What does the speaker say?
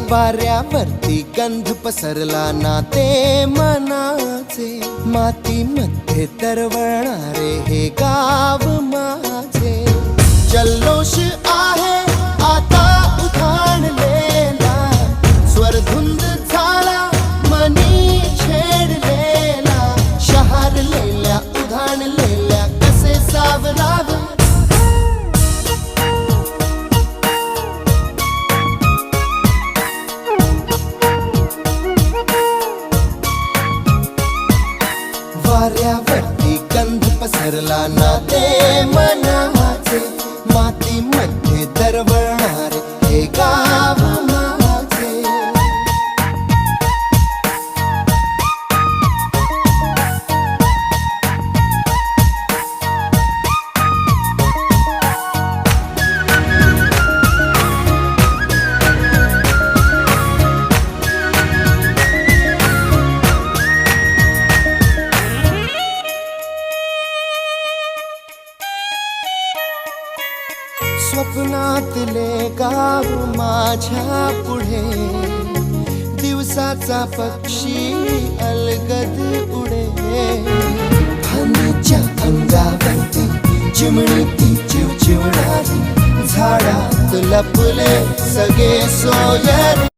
वाऱ्यावरती गंध पसरला ना ते मनाचे, मातीमध्ये तरवळणारे हे गाव माझे. जल्लोष आहे आता उधाणलेला, स्वरधुंद झाला मनी छेडलेला. शहारलेल्या उधाणलेल्या कसे सावरावे, वाऱ्यावरती गंध पसरला ना ते मनाचे, मातीमध्ये दरवळणारे हे गाव माझे. स्वप्नातले गाव माझ्या पुढे, दिवसाचा पक्षी अलगद उडे. फांदीच्या अंगावरती चिमणी ती चिवचिवणारी, झाडात लपले सगळे सोयरे.